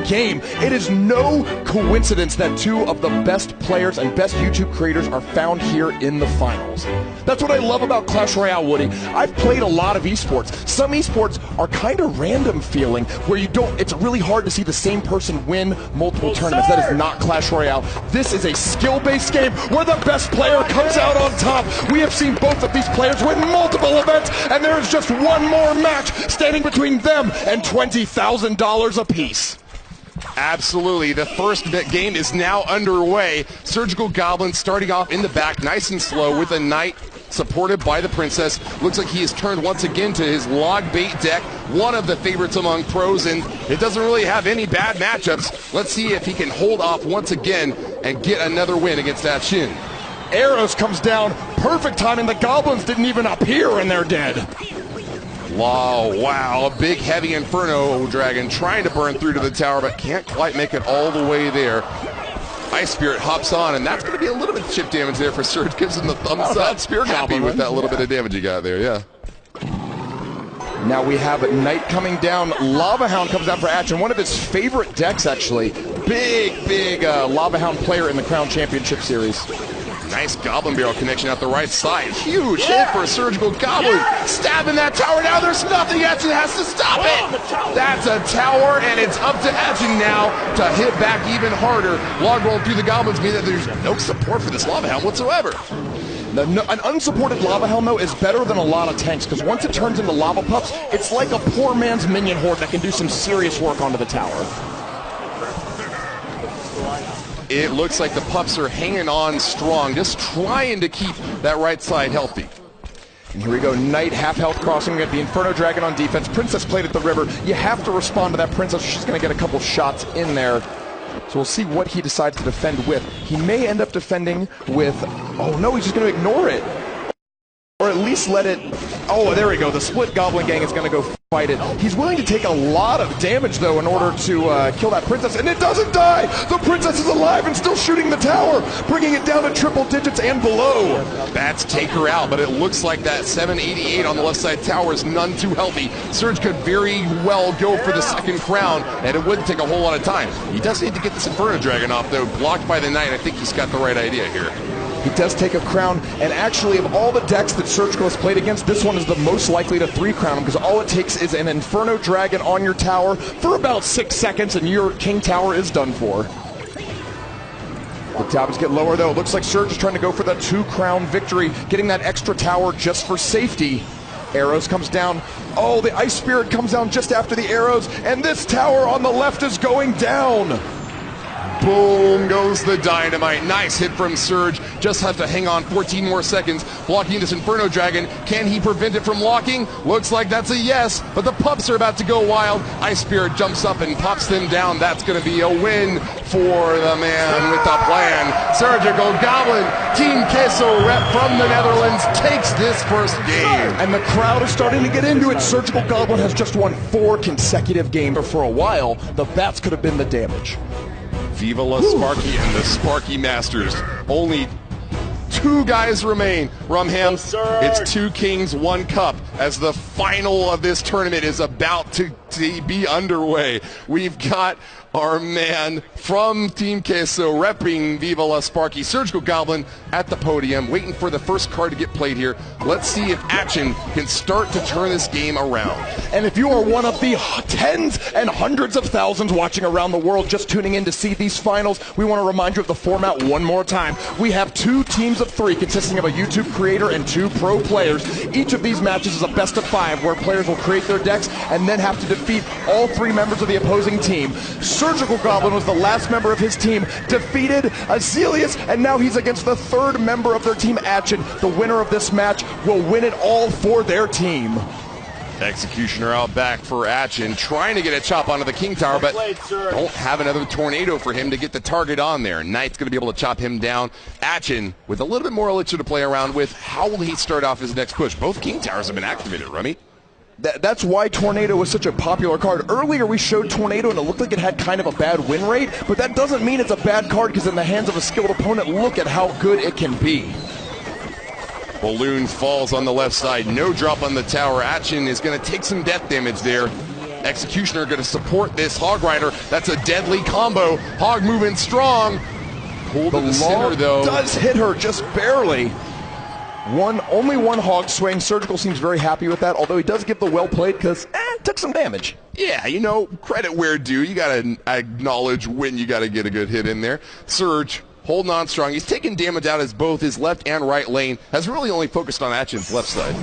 game. It is no coincidence that two of the best players and best YouTube creators are found here in the finals. That's what I love about Clash Royale, Woody. I've played a lot of esports. Some esports are kind of random feeling, where it's really hard to see the same person win multiple tournaments. That is not Clash Royale. This is a skill-based game where the best player comes out on top. We have seen both of these players win multiple events, and there is just one more match standing between them and $20,000 apiece. Absolutely. The first game is now underway. Surgical Goblin starting off in the back, nice and slow, with a Knight supported by the Princess. Looks like he has turned once again to his log bait deck, one of the favorites among pros, and it doesn't really have any bad matchups. Let's see if he can hold off once again and get another win against Atchin. Arrows comes down, perfect timing. The Goblins didn't even appear and they're dead. Oh, wow, a big heavy Inferno Dragon trying to burn through to the tower, but can't quite make it all the way there. Ice Spirit hops on, and that's going to be a little bit of chip damage there for Surge. Gives him the thumbs up. Spirit happy with that little bit of damage he got there, yeah. Now we have Knight coming down. Lava Hound comes out for Atchin, one of his favorite decks, actually. Big Lava Hound player in the Crown Championship Series. Nice Goblin Barrel connection out the right side. Huge hit for a Surgical Goblin. Stabbing that tower. Now there's nothing. Atchin has to stop it. That's a tower, and it's up to Atchin now to hit back even harder. Log roll through the Goblins means that there's no support for this Lava Hound whatsoever. An unsupported Lava Hound, though, is better than a lot of tanks, because once it turns into Lava Pups, it's like a poor man's minion horde that can do some serious work onto the tower. It looks like the Pups are hanging on strong, just trying to keep that right side healthy. And here we go, Knight, half health crossing. We got the Inferno Dragon on defense. Princess played at the river. You have to respond to that Princess. She's going to get a couple shots in there. So we'll see what he decides to defend with. He may end up defending with... Oh, no, he's just going to ignore it. Or at least let it... Oh, there we go. The split Goblin Gang is going to go fight it. He's willing to take a lot of damage, though, in order to kill that Princess. And it doesn't die! The Princess is alive and still shooting the tower, bringing it down to triple digits and below. Bats take her out, but it looks like that 788 on the left side tower is none too healthy. Surge could very well go for the second crown, and it wouldn't take a whole lot of time. He does need to get this Inferno Dragon off, though. Blocked by the Knight. I think he's got the right idea here. He does take a crown, and actually, of all the decks that Surgical has played against, this one is the most likely to 3-crown him, because all it takes is an Inferno Dragon on your tower for about 6 seconds, and your King Tower is done for. The towers get lower, though. It looks like Surge is trying to go for the 2-crown victory, getting that extra tower just for safety. Arrows comes down. Oh, the Ice Spirit comes down just after the arrows, and this tower on the left is going down. Boom goes the dynamite. Nice hit from Surge. Just has to hang on 14 more seconds. Blocking this Inferno Dragon. Can he prevent it from locking? Looks like that's a yes, but the Pups are about to go wild. Ice Spirit jumps up and pops them down. That's going to be a win for the man with the plan. Surgical Goblin, Team Queso rep from the Netherlands, takes this first game. And the crowd is starting to get into it. Surgical Goblin has just won 4 consecutive games, but for a while, the bats could have been the damage. Viva La Sparky and the Sparky Masters. Only 2 guys remain. Rumham, it's 2 kings, 1 cup as the final of this tournament is about to be underway. We've got our man from Team Queso repping Viva La Sparky, Surgical Goblin, at the podium, waiting for the first card to get played here. Let's see if Atchin can start to turn this game around. And if you are one of the tens and hundreds of thousands watching around the world just tuning in to see these finals, we want to remind you of the format one more time. We have 2 teams of 3 consisting of a YouTube creator and 2 pro players. Each of these matches is a best of 5 where players will create their decks and then have to defeat all 3 members of the opposing team. Surgical Goblin was the last member of his team, defeated Azelius, and now he's against the 3rd member of their team, Atchin. The winner of this match will win it all for their team. Executioner out back for Atchin, trying to get a chop onto the King Tower, but don't have another tornado for him to get the target on there. Knight's going to be able to chop him down. Atchin, with a little bit more elixir to play around with, how will he start off his next push? Both King Towers have been activated, Rummy. That's why Tornado was such a popular card. Earlier we showed Tornado and it looked like it had kind of a bad win rate, but that doesn't mean it's a bad card, because in the hands of a skilled opponent, look at how good it can be. Balloon falls on the left side, no drop on the tower. Atchin is going to take some death damage there Executioner going to support this Hog Rider. That's a deadly combo. Hog moving strong. Pulled to the center, though. Does hit her just barely. Only one Hog swing. Surgical seems very happy with that, although he does give the well played because took some damage. Yeah, you know, credit where due. You got to acknowledge when you got to get a good hit in there. Surge holding on strong. He's taking damage out as both his left and right lane. Has really only focused on Atchin's left side.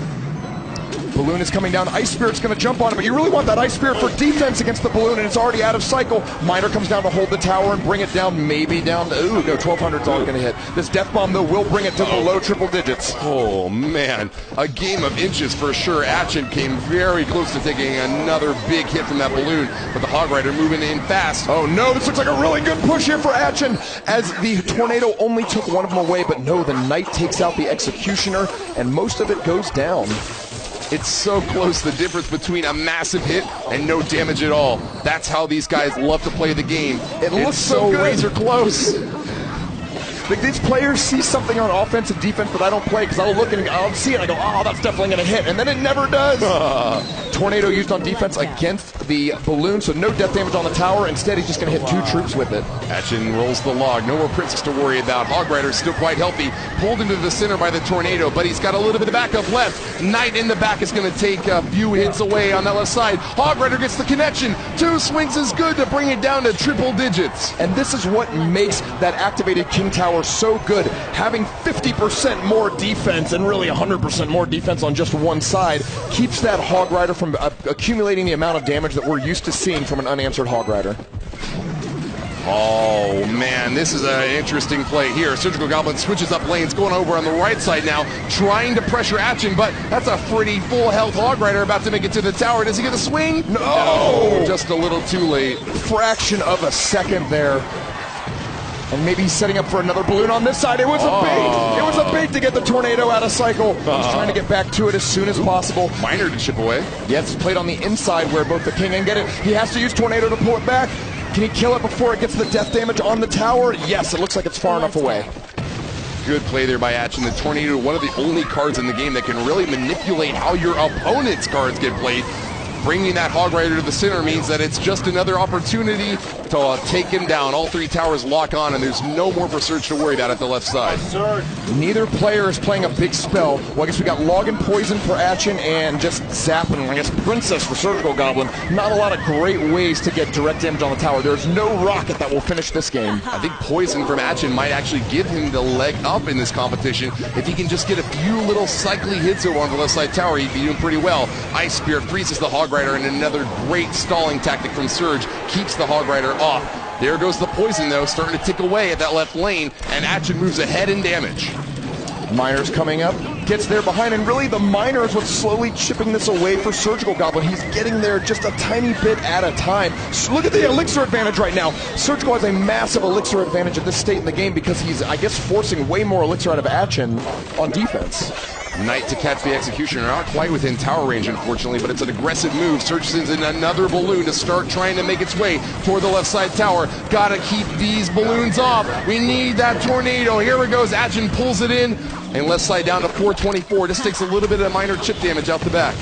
Balloon is coming down. Ice Spirit's going to jump on it, but you really want that Ice Spirit for defense against the Balloon, and it's already out of cycle. Miner comes down to hold the tower and bring it down, maybe down to, ooh, no, 1200's all going to hit. This Death Bomb, though, will bring it to below triple digits. Oh, man. A game of inches for sure. Atchin came very close to taking another big hit from that Balloon, but the Hog Rider moving in fast. Oh, no, this looks like a really good push here for Atchin, as the Tornado only took one of them away, but no, the Knight takes out the Executioner, and most of it goes down. It's so close, the difference between a massive hit and no damage at all. That's how these guys love to play the game. It looks so good. Razor close. Like, these players see something on offense and defense that I don't play, because I'll look and I'll see it and I go, oh, that's definitely going to hit, and then it never does. Tornado used on defense against the Balloon, so no death damage on the tower. Instead, he's just going to hit 2 troops with it. Atchin rolls the log. No more Princess to worry about. Hog Rider's still quite healthy. Pulled into the center by the Tornado, but he's got a little bit of backup left. Knight in the back is going to take a few hits away on that left side. Hog Rider gets the connection. 2 swings is good to bring it down to triple digits. And this is what makes that activated King Tower so good. Having 50% more defense and really 100% more defense on just one side keeps that Hog Rider from accumulating the amount of damage that we're used to seeing from an unanswered Hog Rider. Oh, man, this is an interesting play here. Surgical Goblin switches up lanes, going over on the right side now, trying to pressure Atchin, but that's a pretty full health Hog Rider about to make it to the tower. Does he get a swing? No! Just a little too late. Fraction of a second there. And maybe he's setting up for another Balloon on this side. It was a bait. It was a bait to get the Tornado out of cycle. He's trying to get back to it as soon as possible. Miner to chip away. Yes, it's played on the inside where both the King and get it. He has to use Tornado to pull it back. Can he kill it before it gets the death damage on the tower? Yes, it looks like it's far enough away. Good play there by Atchin. The Tornado, one of the only cards in the game that can really manipulate how your opponent's cards get played. Bringing that Hog Rider to the center means that it's just another opportunity to take him down. All 3 towers lock on, and there's no more for Surge to worry about at the left side. Neither player is playing a big spell. Well, I guess we got Log and Poison for Atchin and just zapping, I guess, Princess for Surgical Goblin. Not a lot of great ways to get direct damage on the tower. There's no rocket that will finish this game. I think Poison from Atchin might actually give him the leg up in this competition. If he can just get a few little cycly hits over on the left side tower, he'd be doing pretty well. Ice Spirit freezes the Hog Rider, and another great stalling tactic from Surge keeps the Hog Rider off. There goes the Poison, though, starting to tick away at that left lane, and Atchin moves ahead in damage. Miner's coming up, gets there behind, and really the Miner is what's slowly chipping this away for Surgical Goblin. He's getting there just a tiny bit at a time. So look at the Elixir advantage right now. Surgical has a massive Elixir advantage at this state in the game because he's, I guess, forcing way more Elixir out of Atchin on defense. Knight to catch the Executioner. Not quite within tower range, unfortunately, but it's an aggressive move. Surge sends in another Balloon to start trying to make its way toward the left side tower. Gotta keep these Balloons off. We need that Tornado. Here it goes. Atchin pulls it in, and left side down to 424. Just takes a little bit of minor chip damage out the back.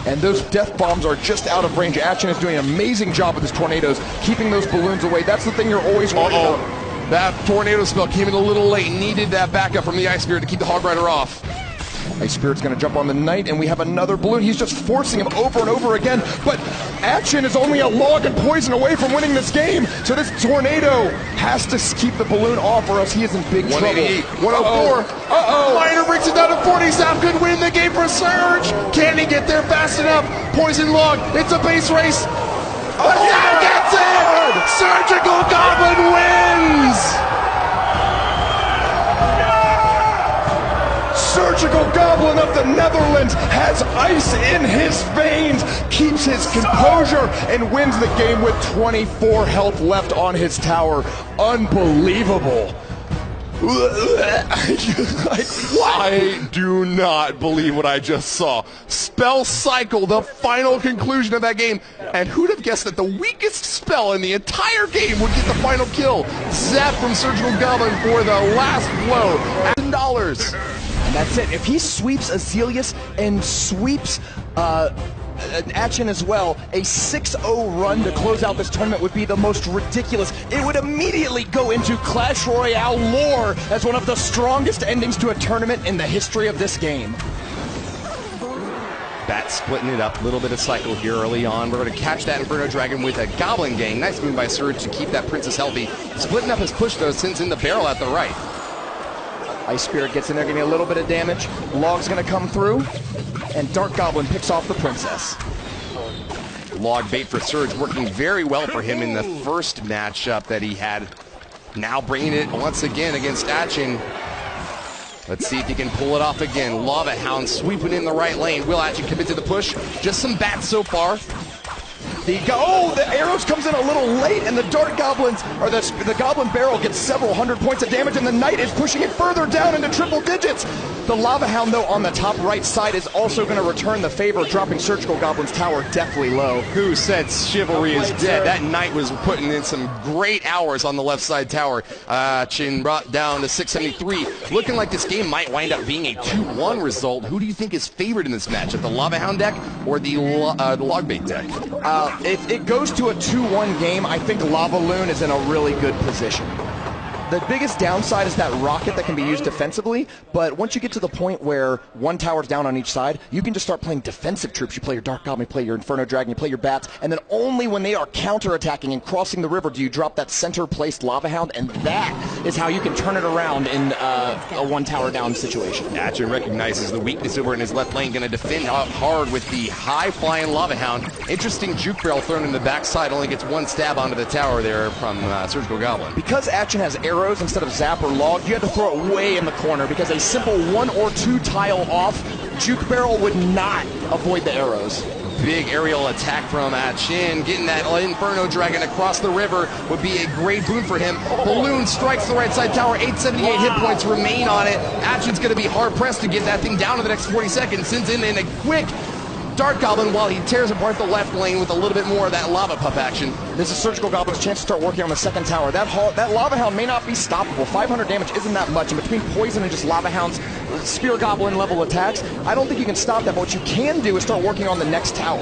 And those death bombs are just out of range. Atchin is doing an amazing job with his Tornadoes, keeping those Balloons away. That's the thing you're always worried about. That Tornado spell came in a little late. Needed that backup from the Ice Spirit to keep the Hog Rider off. Ice Spirit's going to jump on the Knight, and we have another Balloon. He's just forcing him over and over again, but Atchin is only a Log and Poison away from winning this game, so this Tornado has to keep the Balloon off or else he is in big trouble. 104. Miner brings it down to 40. Sap could win the game for Surge. Can he get there fast enough? Poison Log. It's a base race. Sap gets it! Surgical Goblin wins! Surgical Goblin of the Netherlands has ice in his veins, keeps his composure, and wins the game with 24 health left on his tower. Unbelievable. I do not believe what I just saw. Spell Cycle, the final conclusion of that game. And who'd have guessed that the weakest spell in the entire game would get the final kill? Zap from Surgical Goblin for the last blow. $10. And that's it. If he sweeps Azelius and sweeps Atchin as well, a 6-0 run to close out this tournament would be the most ridiculous. It would immediately go into Clash Royale lore as one of the strongest endings to a tournament in the history of this game. Bat splitting it up, a little bit of cycle here early on. We're going to catch that Inferno Dragon with a Goblin Gang. Nice move by Surge to keep that Princess healthy. Splitting up his push, though, sends in the barrel at the right. Ice Spirit gets in there, getting a little bit of damage. Log's going to come through, and Dark Goblin picks off the Princess. Log bait for Surge, working very well for him in the first matchup that he had. Now bringing it once again against Atchin. Let's see if he can pull it off again. Lava Hound sweeping in the right lane. Will Atchin commit to the push? Just some bats so far. The arrows comes in a little late, and the Dark Goblins, or the Goblin Barrel gets several hundred points of damage, and the Knight is pushing it further down into triple digits. The Lava Hound, though, on the top right side is also going to return the favor, dropping Surgical Goblin's tower deathly low. Who said chivalry is dead? That Knight was putting in some great hours on the left side tower. Chin brought down to 673. Looking like this game might wind up being a 2-1 result. Who do you think is favored in this matchup, the Lava Hound deck or the Logbait deck? If it goes to a 2-1 game, I think Lava Loon is in a really good position. The biggest downside is that rocket that can be used defensively, but once you get to the point where one tower's down on each side, you can just start playing defensive troops. You play your Dark Goblin, you play your Inferno Dragon, you play your Bats, and then only when they are counterattacking and crossing the river do you drop that center-placed Lava Hound, and that is how you can turn it around in a one-tower down situation. Atchin recognizes the weakness over in his left lane, going to defend hard with the high-flying Lava Hound. Interesting juke barrel thrown in the backside, only gets one stab onto the tower there from Surgical Goblin. Because Atchin has arrows instead of zap or log, you had to throw it way in the corner because a simple 1 or 2 tile off juke barrel would not avoid the arrows. Big aerial attack from Atchin. Getting that Inferno Dragon across the river would be a great boon for him. Balloon strikes the right side tower. 878 hit points remain on it. Atchin's going to be hard pressed to get that thing down in the next 40 seconds. Sends in a quick Dark Goblin while he tears apart the left lane with a little bit more of that Lava Pup action. This is Surgical Goblin's chance to start working on the second tower. That Lava Hound may not be stoppable. 500 damage isn't that much, and between Poison and just Lava Hound's Spear Goblin level attacks, I don't think you can stop that, but what you can do is start working on the next tower.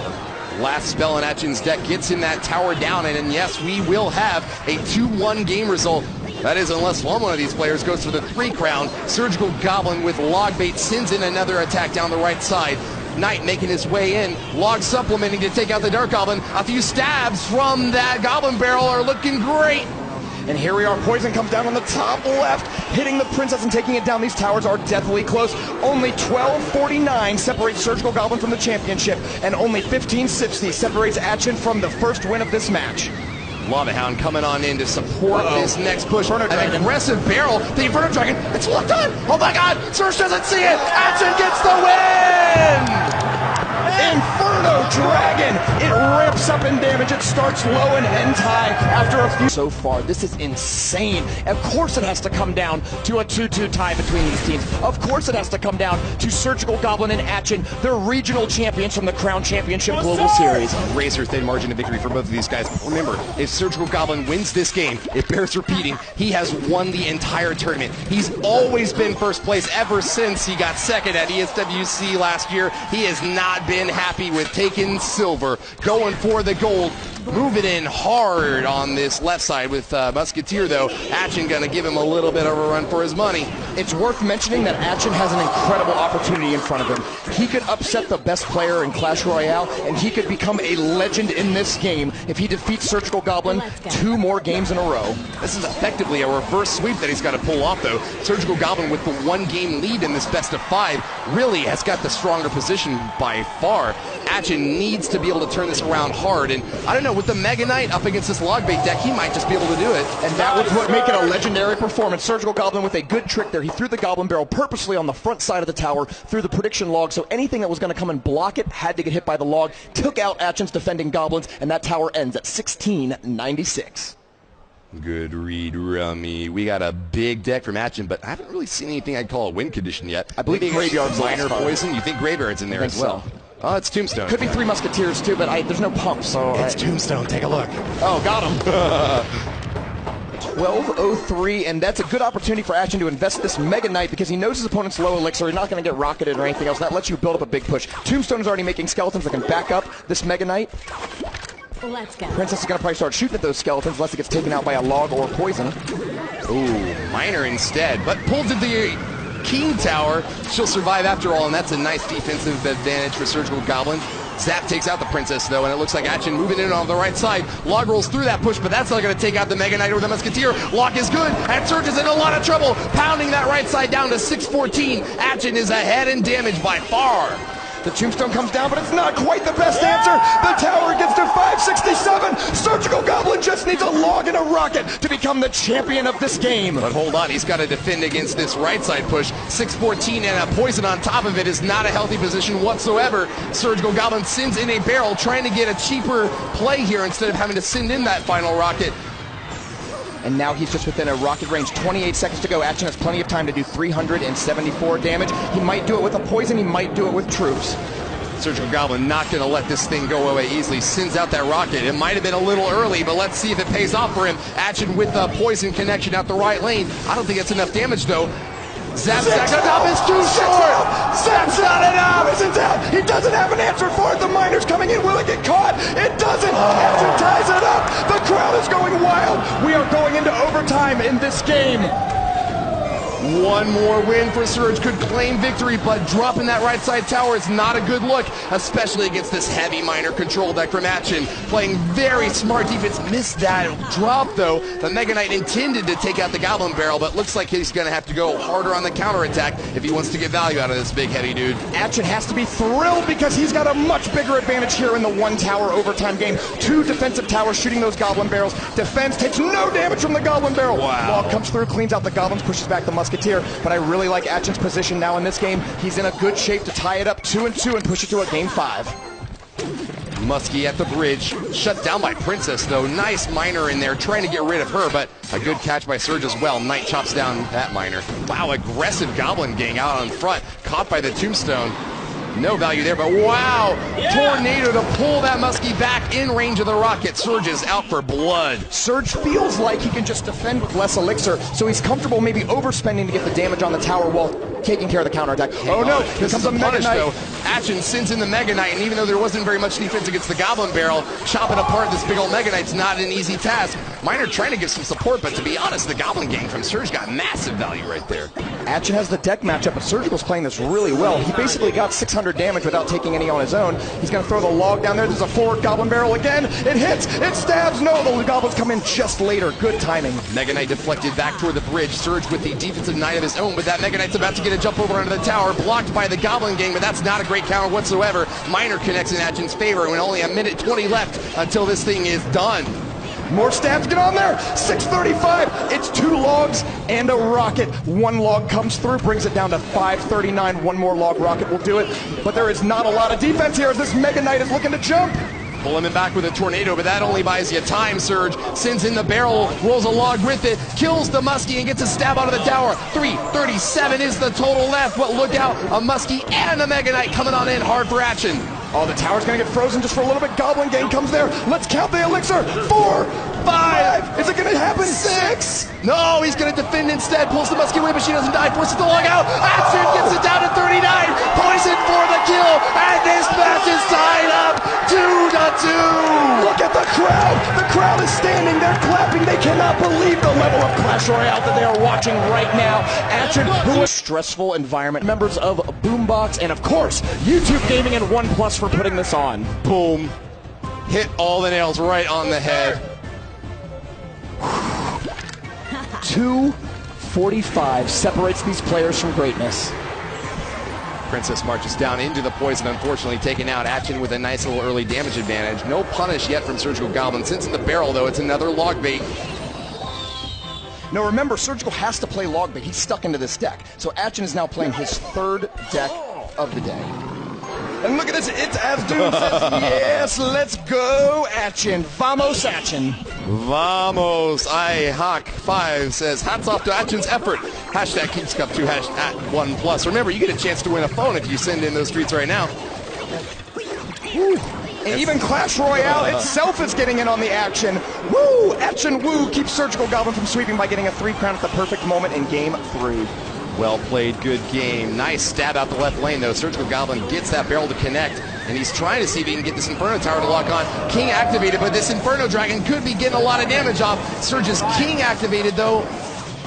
Last spell in Atchin's deck gets him that tower down, and yes, we will have a 2-1 game result. That is, unless one of these players goes for the 3 crown. Surgical Goblin with Logbait sends in another attack down the right side. Knight making his way in. Log supplementing to take out the Dark Goblin. A few stabs from that Goblin Barrel are looking great. And here we are. Poison comes down on the top left, hitting the Princess and taking it down. These towers are deathly close. Only 1249 separates Surgical Goblin from the championship, and only 1560 separates Atchin from the first win of this match. Lava Hound coming on in to support this next push. An aggressive barrel. The Inferno Dragon. It's locked on. Oh my God. Surge doesn't see it. Atchin gets the win. Inferno Dragon! It ramps up in damage. It starts low and ends high after a few. So far, this is insane. Of course it has to come down to a 2-2 tie between these teams. Of course it has to come down to Surgical Goblin and Atchin, the regional champions from the Crown Championship Global Series. Razor thin margin of victory for both of these guys. Remember, if Surgical Goblin wins this game, it bears repeating, he has won the entire tournament. He's always been first place ever since he got second at ESWC last year. He has not been happy with taking silver, going for the gold, moving in hard on this left side with Musketeer, though. Atchin going to give him a little bit of a run for his money. It's worth mentioning that Atchin has an incredible opportunity in front of him. He could upset the best player in Clash Royale, and he could become a legend in this game if he defeats Surgical Goblin 2 more games in a row. This is effectively a reverse sweep that he's got to pull off, though. Surgical Goblin with the 1-game lead in this best of 5 really has got the stronger position by far. Atchin needs to be able to turn this around hard, and I don't know, with the Mega Knight up against this Logbait deck, he might just be able to do it. And that would make it a legendary performance. Surgical Goblin with a good trick there. He threw the Goblin Barrel purposely on the front side of the tower through the prediction log, so anything that was going to come and block it had to get hit by the log. Took out Atchin's defending Goblins, and that tower ends at 1696. Good read, Rummy. We got a big deck from Atchin, but I haven't really seen anything I'd call a win condition yet. I believe Graveyard's minor poison. You think Graveyard's in there as well? So. Oh, it's Tombstone. Could be 3 Musketeers too, but there's no pump, so it's Tombstone. Take a look. Oh, got him. 12:03, and that's a good opportunity for Atchin to invest this Mega Knight because he knows his opponent's low elixir. He's not going to get rocketed or anything else. That lets you build up a big push. Tombstone is already making skeletons that can back up this Mega Knight. Let's go. Princess is going to probably start shooting at those skeletons unless it gets taken out by a log or poison. Ooh, Miner instead, but pulled to the King Tower. She'll survive after all, and that's a nice defensive advantage for Surgical Goblin. Zap takes out the Princess, though, and it looks like Atchin moving in on the right side. Log rolls through that push, but that's not going to take out the Mega Knight or the Musketeer. Lock is good, and Surge is in a lot of trouble, pounding that right side down to 614. Atchin is ahead in damage by far. The Tombstone comes down, but it's not quite the best answer. The tower gets to 567. Surgical Goblin just needs a log and a rocket to become the champion of this game. But hold on, he's got to defend against this right side push. 614 and a poison on top of it is not a healthy position whatsoever. Surgical Goblin sends in a barrel, trying to get a cheaper play here instead of having to send in that final rocket. And now he's just within a rocket range. 28 seconds to go. Atchin has plenty of time to do 374 damage. He might do it with a poison. He might do it with troops. Surgical Goblin not going to let this thing go away easily. Sends out that rocket. It might have been a little early, but let's see if it pays off for him. Atchin with the poison connection out the right lane. I don't think it's enough damage, though. Zap's not enough. It's too short. Zap's not enough. It's out. He doesn't have an answer for it. The Miner's coming in. Will it get caught? It doesn't. Atchin ties it up. The crowd is going wild. We are going into overtime in this game. One more win for Surge could claim victory, but dropping that right side tower is not a good look, especially against this heavy Miner control deck from Atchin. Playing very smart defense, missed that drop though. The Mega Knight intended to take out the Goblin Barrel, but looks like he's going to have to go harder on the counterattack if he wants to get value out of this big heavy dude. Atchin has to be thrilled because he's got a much bigger advantage here in the one tower overtime game. 2 defensive towers shooting those Goblin Barrels. Defense takes no damage from the Goblin Barrel. Wow. Log comes through, cleans out the Goblins, pushes back the Musketeer. But I really like Atchin's position now in this game. He's in a good shape to tie it up 2-2 and push it to a game 5. Muskie at the bridge, shut down by Princess though. Nice Miner in there, trying to get rid of her, but a good catch by Surge as well. Knight chops down that Miner. Wow, aggressive Goblin gang out on front, caught by the Tombstone. No value there, but wow! Yeah. Tornado to pull that Muskie back in range of the rocket. Surge is out for blood. Surge feels like he can just defend with less elixir, so he's comfortable maybe overspending to get the damage on the tower while taking care of the counterattack. Oh no, here comes a Mega Knight. Though. Atchin sends in the Mega Knight, and even though there wasn't very much defense against the Goblin Barrel, chopping apart this big old Mega Knight's not an easy task. Miner trying to give some support, but to be honest, the Goblin gang from Surge got massive value right there. Atchin has the deck matchup, but Surgical's playing this really well. He basically got 600 damage without taking any on his own. He's going to throw the log down there. There's a forward Goblin Barrel again. It hits. It stabs. No, the Goblins come in just later. Good timing. Mega Knight deflected back toward the bridge. Surge with the defensive Knight of his own, but that Mega Knight's about to get a jump over onto the tower, blocked by the Goblin gang, but that's not a great counter whatsoever. Miner connects in Atchin's favor when only a minute 20 left until this thing is done. More stabs get on there. 635. It's 2 logs and a rocket. 1 log comes through, brings it down to 539. 1 more log rocket will do it. But there is not a lot of defense here as this Mega Knight is looking to jump. Pull him back with a tornado, but that only buys you time. Surge sends in the barrel, rolls a log with it, kills the Muskie and gets a stab out of the tower. 337 is the total left, but look out, a Muskie and a Mega Knight coming on in hard for Atchin. Oh, the tower's gonna get frozen just for a little bit. Goblin gang comes there. Let's count the elixir. 4, 5. Is it gonna happen? 6. No, he's gonna defend instead. Pulls the Muskie away, but she doesn't die. Forces the log out. Atchin gets it down to 39. Poison for the kill, and this match is tied up 2-2. Look at the crowd. The crowd is standing there clapping. They cannot believe the level of Clash Royale that they are watching right now. Atchin, who was stressful environment, members of Boombox, and of course, YouTube Gaming and OnePlus for putting this on. Boom. Hit all the nails right on the head. 245 separates these players from greatness. Princess marches down into the poison, unfortunately taken out. Atchin with a nice little early damage advantage. No punish yet from Surgical Goblin. Since in the barrel, though, it's another log bait. Now remember, Surgical has to play log bait. He's stuck into this deck. So Atchin is now playing his 3rd deck of the day. And look at this, it's Azdoom says, yes, let's go, Atchin. Vamos, Atchin. Vamos. IHawk5 says, hats off to Atchin's effort. Hashtag Kings Cup 2 at OnePlus. Remember, you get a chance to win a phone if you send in those tweets right now. Woo. And even Clash Royale itself is getting in on the action. Woo! Etch and Woo keeps Surgical Goblin from sweeping by getting a 3-crown at the perfect moment in Game 3. Well played, good game. Nice stab out the left lane, though. Surgical Goblin gets that barrel to connect, and he's trying to see if he can get this Inferno Tower to lock on. King activated, but this Inferno Dragon could be getting a lot of damage off. Surge's King activated, though,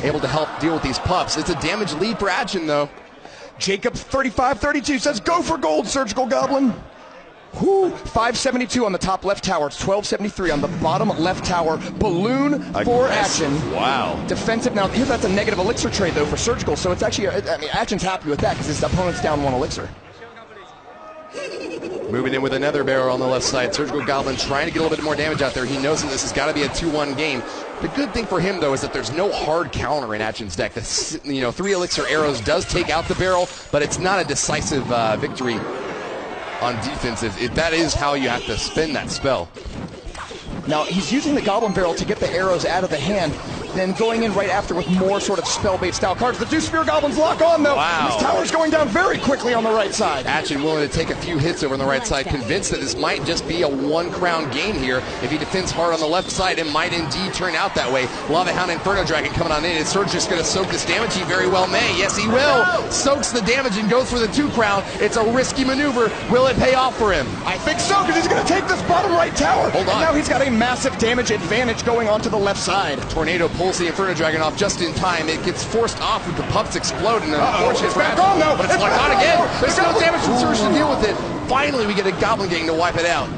able to help deal with these pups. It's a damage lead for Action, though. Jacob 3532 says, go for gold, Surgical Goblin. Whoo, 572 on the top left tower. It's 1273 on the bottom left tower. Balloon for Action. Wow. Defensive. Now, here that's a negative elixir trade, though, for Surgical. So it's actually, I mean, Action's happy with that because his opponent's down 1 elixir. Moving in with another barrel on the left side. Surgical Goblin trying to get a little bit more damage out there. He knows that this has got to be a 2-1 game. The good thing for him, though, is that there's no hard counter in Action's deck. The 3 elixir arrows does take out the barrel, but it's not a decisive victory on defense. That is how you have to spin that spell. Now, he's using the Goblin Barrel to get the arrows out of the hand, then going in right after with more sort of spell-based style cards. The 2 Spear Goblins lock on, though. Wow. This tower's going down very quickly on the right side. Action willing to take a few hits over on the right side, convinced that this might just be a 1-crown game here. If he defends hard on the left side, it might indeed turn out that way. Lava Hound Inferno Dragon coming on in. Is Surge just going to soak this damage? He very well may. Yes, he will. Soaks the damage and goes for the 2-crown. It's a risky maneuver. Will it pay off for him? I think so, because he's going to take this bottom right tower. Hold on. And now he's got a massive damage advantage going on to the left side. Tornado pulls the Inferno Dragon off just in time. It gets forced off with the pups explode, and unfortunately it's back on, though. but it's locked on again. There's no damage from Surge to deal with it. Finally, we get a Goblin Gang to wipe it out.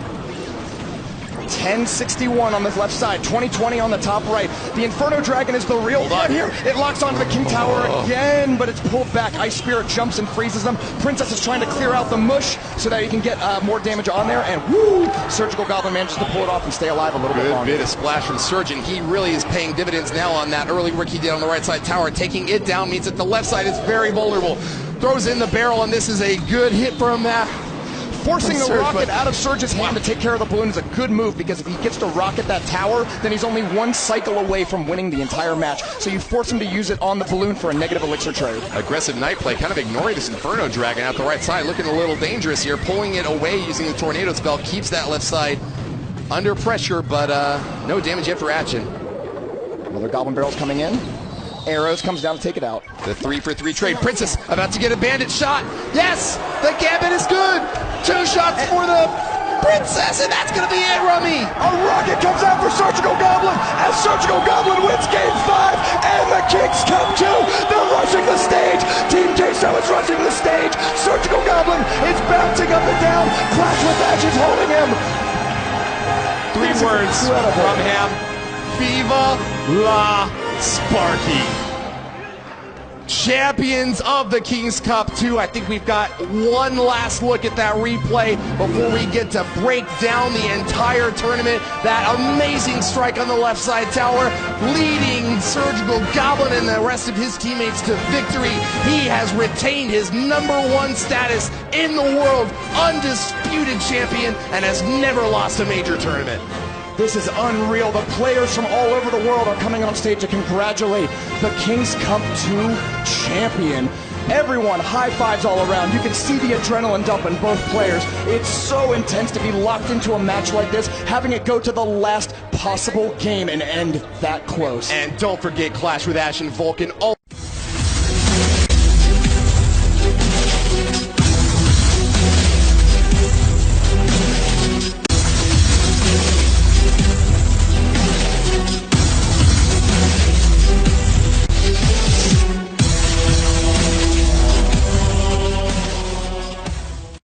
1061 on the left side, 2020 on the top right. The Inferno Dragon is the real threat here. It locks onto the King Tower again, but it's pulled back. Ice Spirit jumps and freezes them. Princess is trying to clear out the mush so that he can get more damage on there, and woo! Surgical Goblin manages to pull it off and stay alive a little bit longer. Good bit of splash from Surgeon. He really is paying dividends now on that early work he did on the right side tower. Taking it down means that the left side is very vulnerable. Throws in the barrel, and this is a good hit from Forcing the rocket out of Surge's hand to take care of the balloon is a good move, because if he gets to rocket that tower, then he's only 1 cycle away from winning the entire match. So you force him to use it on the balloon for a negative elixir trade. Aggressive knight play, kind of ignoring this Inferno Dragon out the right side, looking a little dangerous here. Pulling it away using the Tornado spell keeps that left side under pressure, but no damage yet for Action. Another Goblin Barrel's coming in. Arrows comes down to take it out. The 3-for-3 trade. Princess about to get a bandit shot. Yes! The gambit is good! 2 shots for the Princess, and that's going to be it, Rummy! A rocket comes out for Surgical Goblin as Surgical Goblin wins Game 5, and the Kings come too! They're rushing the stage! Team Queso is rushing the stage! Surgical Goblin is bouncing up and down! Clash with Ashes holding him! 3 words from him. Viva la Sparky. Champions of the King's Cup 2. I think we've got one last look at that replay before we get to break down the entire tournament. That amazing strike on the left side tower, leading Surgical Goblin and the rest of his teammates to victory. He has retained his #1 status in the world, undisputed champion, and has never lost a major tournament. This is unreal. The players from all over the world are coming on stage to congratulate the King's Cup 2 champion. Everyone, high fives all around. You can see the adrenaline dump in both players. It's so intense to be locked into a match like this, having it go to the last possible game and end that close. And don't forget Clash with Ash and Vulcan.